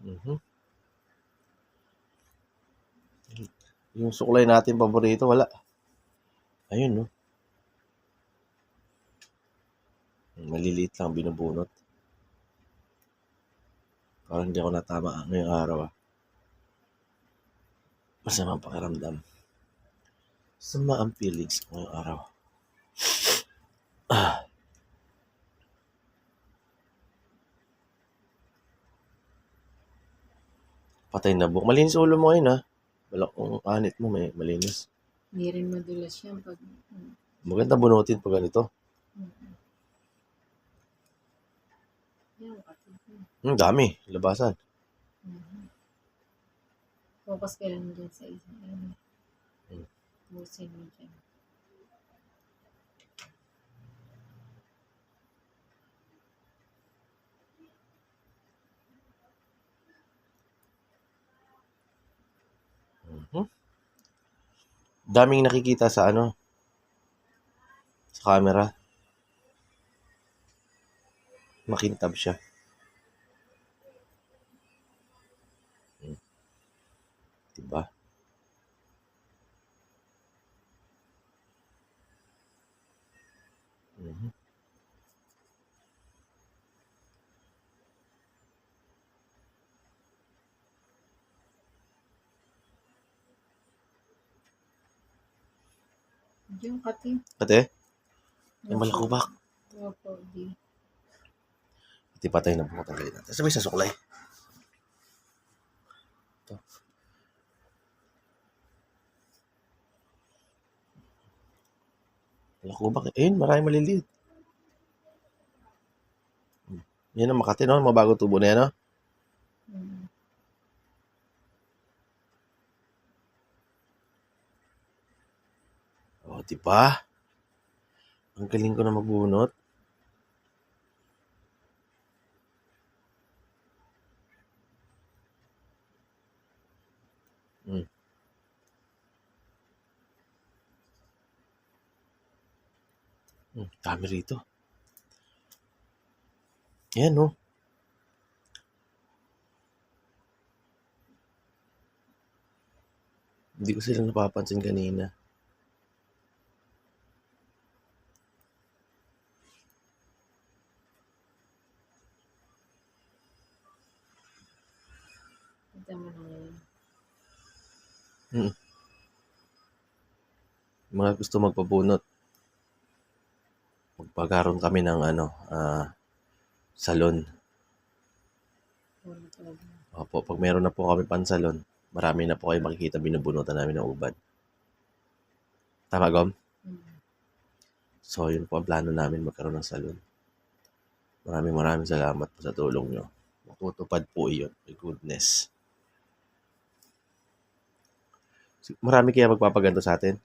Mhm. Yung suklay natin paborito, wala. Ayun, no? Maliliit lang binubunot. Parang hindi ako natama ngayong araw, ah. Masama ang pakiramdam. Sama ang feelings ko ngayong araw. Patay na buhok. Malinis ulo mo ngayon, ah. Wala kung anit mo, may malinis. Hindi rin madulas yan pag... Maganda bunutin pag ganito. Yan, kapit. Dami. Labasan. Focus ka lang dyan sa isa. Hmm. Busin mo dyan. Daming nakikita sa ano, sa camera. Makintab siya. Diba? Mhm. Diyan, kati. Ate, yung balakubak. Opo, di. Ati patay na buhok tanggalin natin. Sabay sa suklay. Ito. Balakubak. Ayun, maraming maliliit. Yan ang Makati, no? Mabagong tubo na yan, no? O, diba? Ang galing ko na magbunot. Dami rito. Yan, no? Hindi ko sila napapansin kanina. Ito mo na ngayon. Mga gusto magpabunot. Magpagaroon kami ng ano, salon. Wala talaga. Opo, pag meron na po kami pansalon, marami na po kayo makikita binubunutan namin ng ubad. Tama, Gom? So, yun po ang plano namin, magkaroon ng salon. Maraming salamat po sa tulong nyo. Matutupad po iyon. My goodness. Marami kaya magpapaganto sa atin?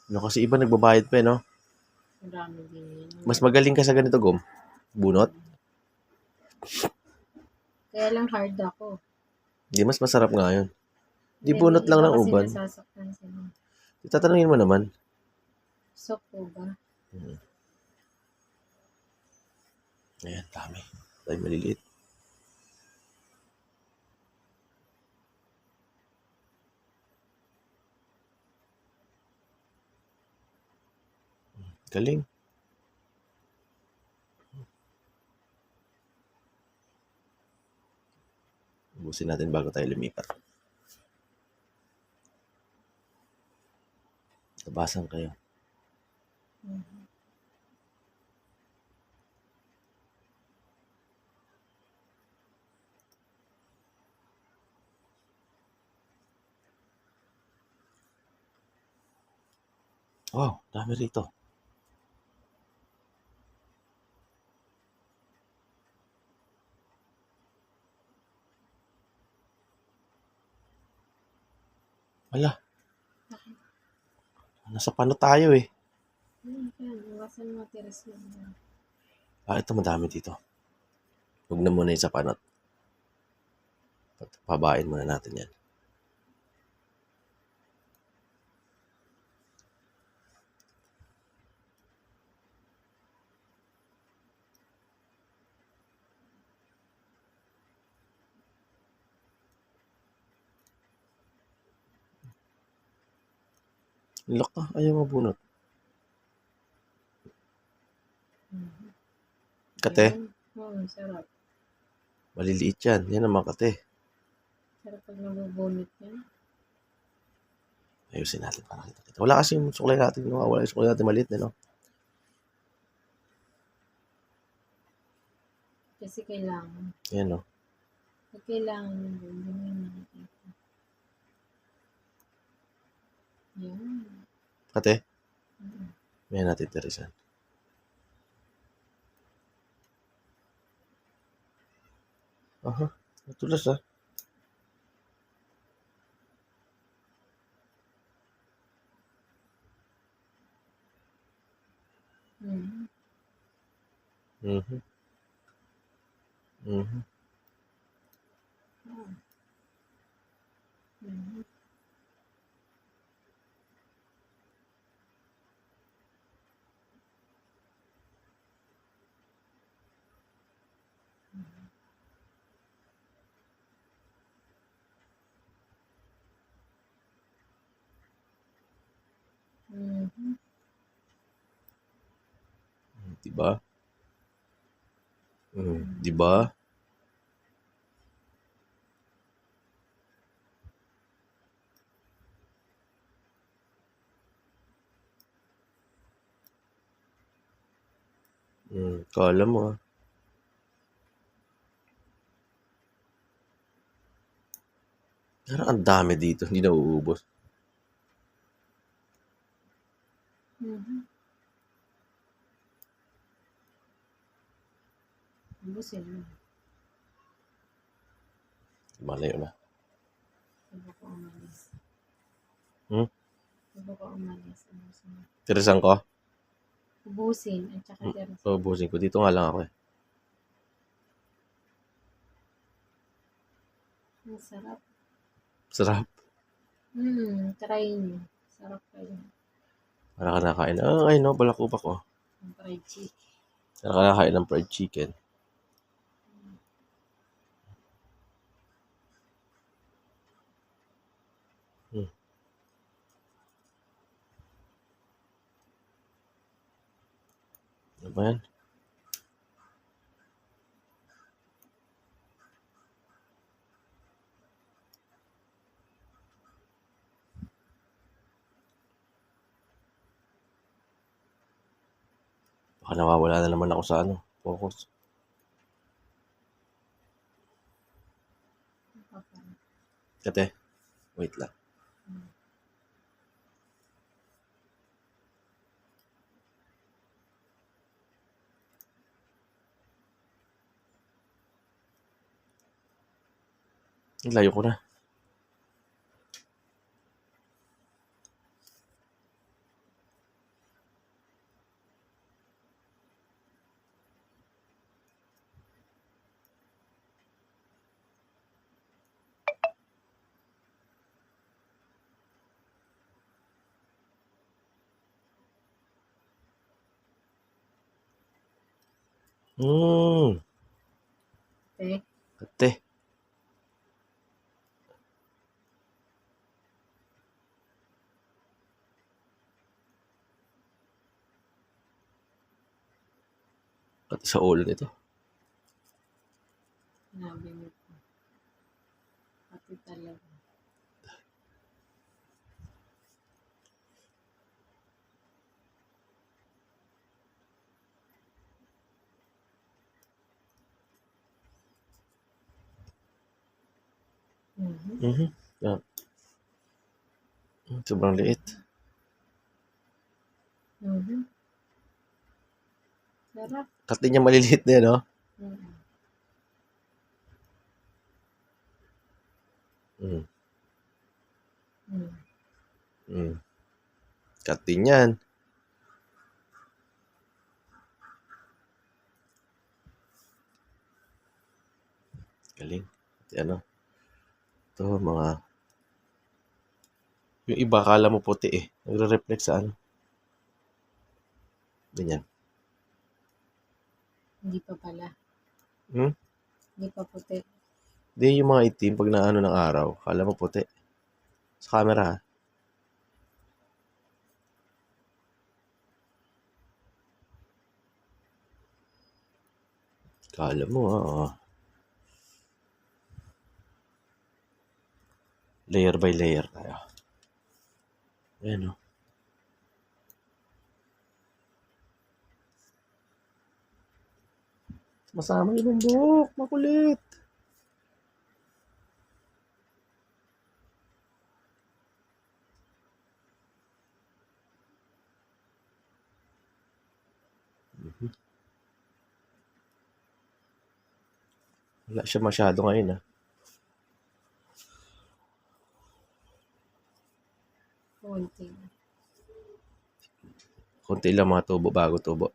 No, kasi iba nagbabayad pa, no? Marami din yan. Mas magaling ka sa ganito, Gom? Bunot? Kaya lang hard ako. Di mas masarap nga yun. Di Hindi, bunot may lang iba ng kasi ubad. nasasaktan sila. Tatanungin mo naman. Sok po ba? Ayan, dami. Dami maliliit. Galing. Ubusin natin bago tayo lumipat. Labasan kayo. Wow, dami rito. Ala. Nasa pano tayo eh. Iwasan mo tiras lang. Ito madami dito. Huwag na muna yung sa panot. Pabain muna natin yan. Lock ka, ayaw mabunot. Kate, Yun. Oo, sarap. maliliit yan. Yan naman kate. Sarap pag nabubunot yan. Ayusin natin para kita. Wala kasi yung suklay natin. Wala yung suklay natin maliit, no? Kasi kailangan. Yan, no? Pag kailangan mo doon, doon mo yung nakikita. Yan. Kate, Mm. may natin tirisan. Aha, natulas ah. Mhm. Mhm. Mhm. Ah. Mhm. Mhm. Diba? Diba? Kala mo ah. Parang ang dami dito, hindi na uubos. Mhm. Ubusin mo. Malayo na. Bago ko umalis. Hmm? Bago ko umalis. Ubusin mo. Tirisan ko? Ubusin at saka tirasin. Oo, ubusin ko. Dito nga lang ako eh. Ang sarap. Sarap. Try nyo. Sarap kayo. Para ka nakain. Ay no, balakupak ko. Ang fried chicken. Para ka nakain ng fried chicken. Ano ba yan? Baka nawawala na naman ako sa focus. Kate, wait lang. Layo ko na. Okay. Kate. Kate sa ulo nito. Sinabi mo po. Pati talaga. Yeah. Sobrang liit. Sarap. Kate niya maliliit na yan, no? Kate niyan. Galing. Ito mga... Yung iba, kala mo puti eh. Nagre-reflect sa Ganyan. Hindi pa pala. Hmm? Hindi pa puti. Hindi yung mga itim, pag naano ng araw, kala mo puti. Sa camera ha. Kala mo, layer by layer tayo. Ayan, Masama yung buhok. Makulit. Wala siya masyado ngayon, Konti. Kunti lang mga tubo bago tubo.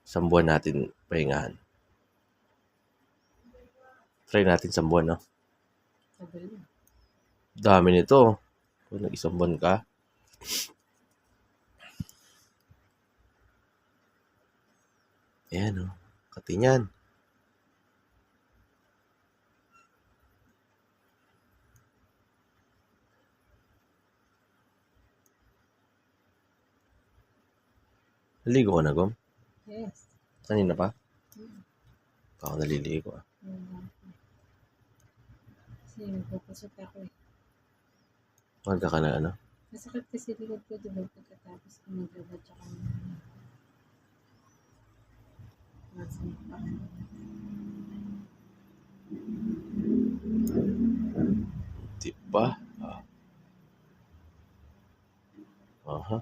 Isang buwan natin pahingahan. Try natin isang buwan, no? Tagal na. Dami nito. Kung nag-isang buwan ka. Ayan, kati niyan. Naligo ka na, Gom? Yes. Kanina pa? Hmm. Ako naliligo, Kasi nagpapasok ako eh. Magka ka na, Masakit kasi likod ko, diba? Pagkatapos ko maglaba tsaka masampa. Diba? Aha.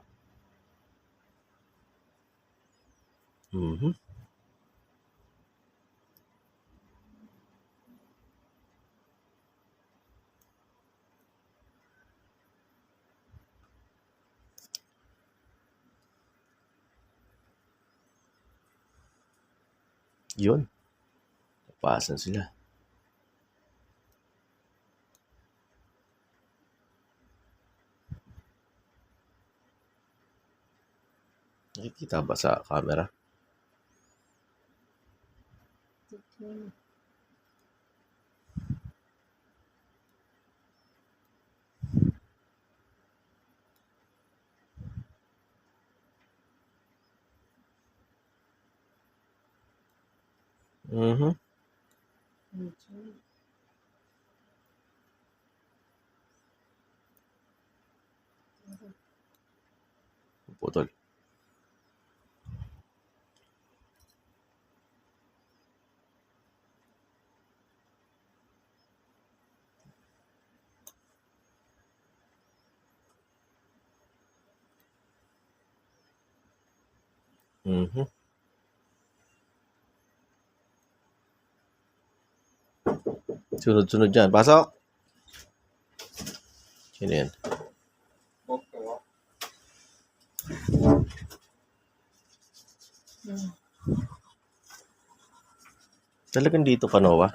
Yun. Napasan sila. Nakikita ba sa camera? Okay. Mhm. Okay. Putol. Mhm. Sunod-sunod dyan. Pasok! Sino yan? Talagang dito pa, Noah?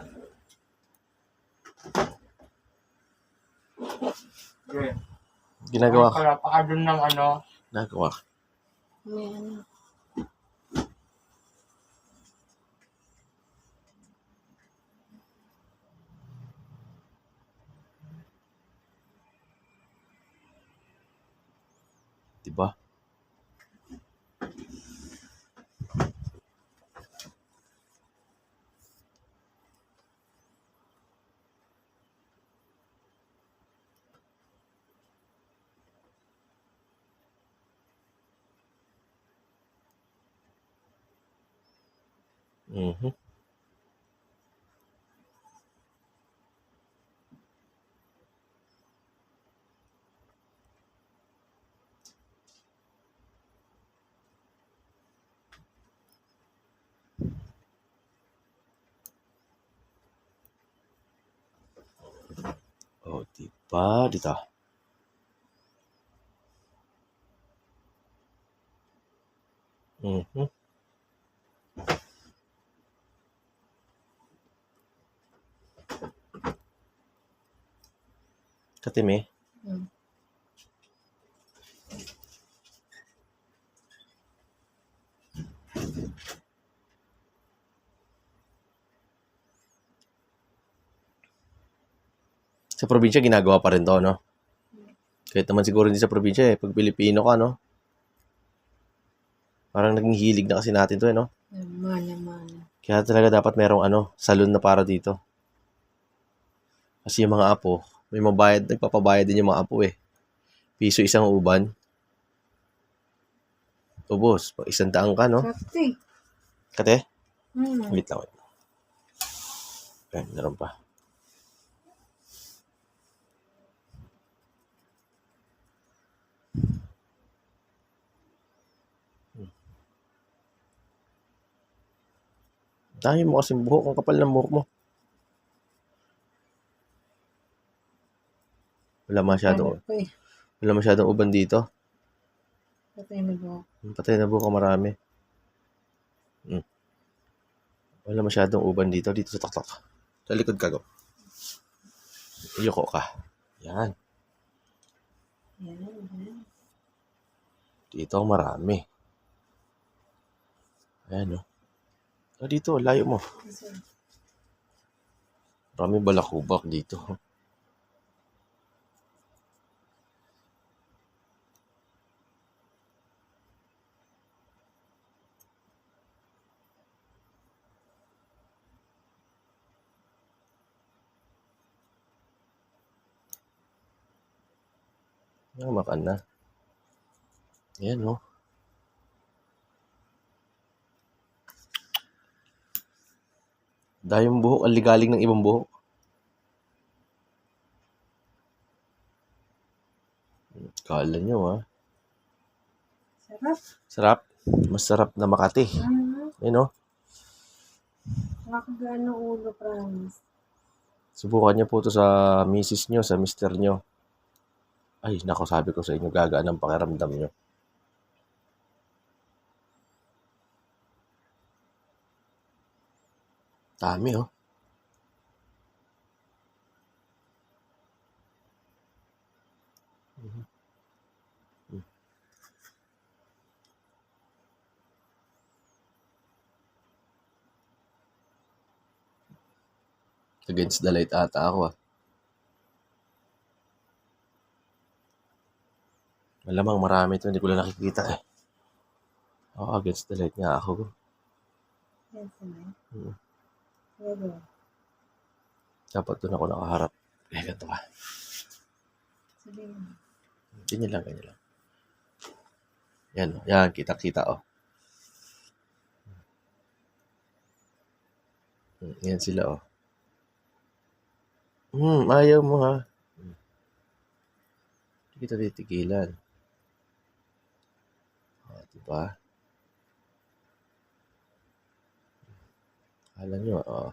Okay. Ginagawa ko. Kaya pa dun ng Ginagawa ko. May ano. Diba? Mhm. Oh, diba? Dito. Mhm. Katimi. Sa probinsya, ginagawa pa rin to, no? Kahit naman siguro hindi sa probinsya, pag Pilipino ka, no? Parang naging hilig na kasi natin to, no? Mana. Kaya talaga dapat merong salon na para dito. Kasi yung mga apo, may nagpapabayad din yung mga apo eh. Piso isang uban. Ubos, pag 100 ka, no? Sakto eh. Kate? Hmm. Wait lang. Ayan, meron pa. Dahil mo kasing buhok, ang kapal ng buhok mo. Wala Hanap ko eh. masyadong uban dito. Patay na ba? Patay na buhok, marami. Wala masyadong uban dito sa taktak. Sa likod ka, go. Iyoko ka. Yan. Yan. Dito ang marami. Ayan, no? Dito, layo mo. Marami balakubak dito. Makan na. Ayan, no? Dahil yung buhok, ang ligaling ng ibang buhok. Kala nyo, ha? Sarap. Sarap. Masarap na Makati. Ayan, no? Nakakagaan ng ulo, promise. Subukan niyo po to sa misis nyo, sa mister nyo. Ay, nako, sabi ko sa inyo, gagaan ang pakiramdam nyo. Dami, oh. Against the light ata ako, ah. Malamang marami ito, hindi ko lang nakikita, eh. Oo, against the light nga ako. Yes, naman. Hmm. Pero, Dapat doon ako nakaharap. Eh, ganito ka. sabihin mo. Ganyan lang. Yan, oh. Yan, kita-kita, oh. Yan sila, oh. Ayaw mo, ha. Hindi kita titigilan. Diba? Alam nyo, oh.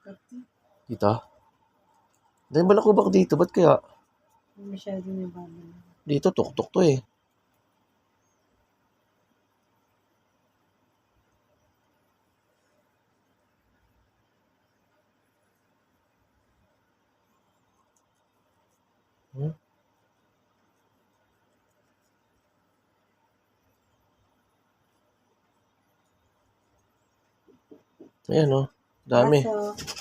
Pati, Dito? Dahil balakubak dito, ba't kaya? masyado na babala. Dito, tuktok to, eh. Ayan, oh. Dami. Kaso,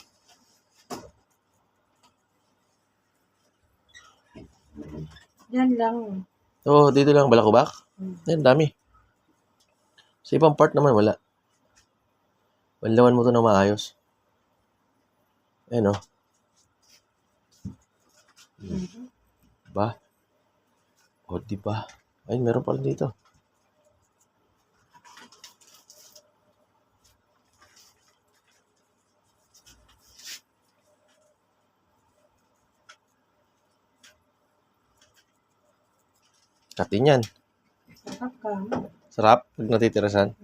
yan lang. Oo, dito lang, balakubak. Ayan, dami. Sa ibang part naman, wala. Banlawan mo to na maayos. Ayan, oh. Diba? O, diba? Ay, meron pa rin dito. Katin yan. Sarap ka. Sarap pag natitirasan.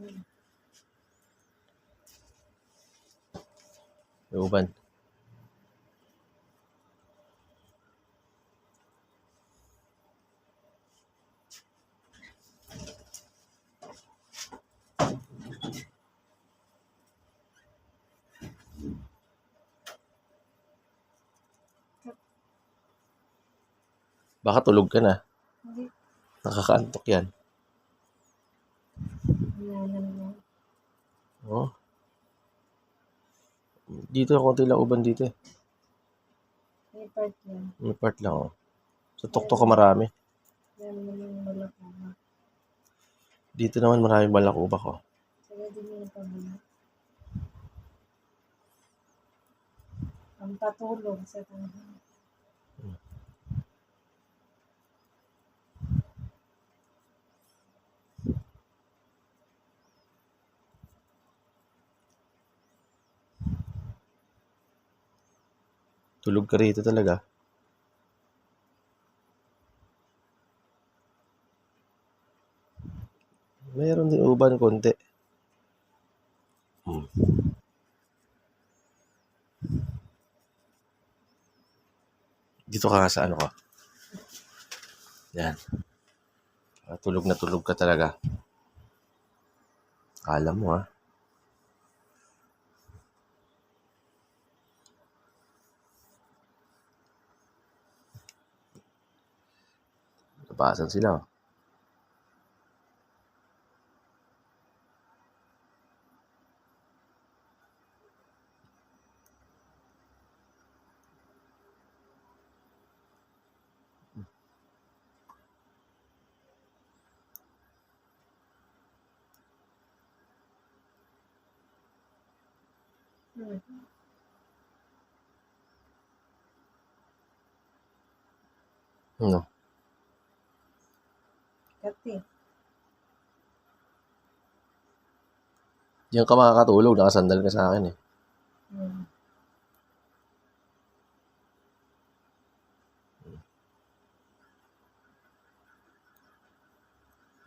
May uban. Baka tulog ka na. Nakakaantok yan. Hinahanap mo. Oh. Dito, konti lang uban dito eh. May part yan. May part lang oh. Sa tuktok ka marami. Yan naman wala ka na. Dito naman maraming balakubak oh. Saka din yung pamuna. Ang patulog sa tanghali. Tulog ka rito talaga. Mayroon din uban konti. Dito ka nga sa ano ko. Yan. Tulog na tulog ka talaga. Akala mo ha. Labasan sila oh. Ano? Kati. Diyan ka makakatulog. Nakasandal ka sa akin eh.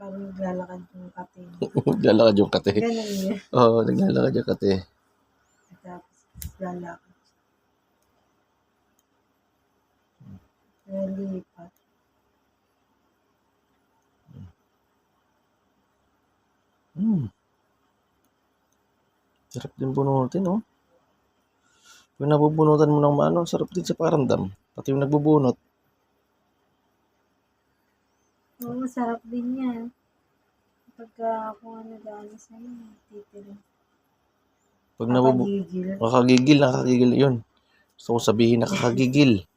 Parang naglalakad yung kati. Naglalakad yung kate. Ganun yun. Oo, naglalakad yung kate. Tapos lalakad. Nalipat. Sarap din bunutin oh. Kung nabubunutan mo ng mano, sarap din sa pakiramdam. Pati yung nagbubunot. Oo, sarap din yan. Pagka ako nag-ano sa'yo, titira. Pag Nakagigil. nakakagigil yun. Gusto kong sabihin nakakagigil.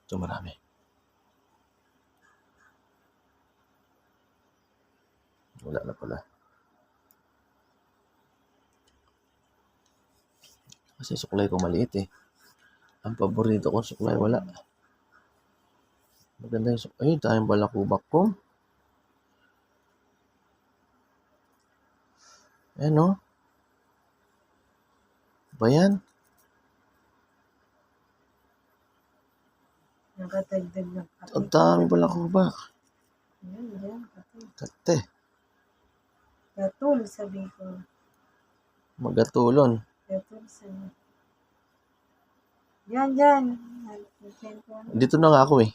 Ito marami. Wala na pala. Kasi suklay ko maliit eh. Ang paborito ko suklay wala. Maganda yung suklay. Ayun, tayong balakubak ko. Ayan o. Ba yan? Nakatagdag ng kati. Ang dami balakubak. Yan, kati. Kate. Gatul, sabi ko. Magatulon. Gatul, sabi. Yan. Dito na nga ako eh.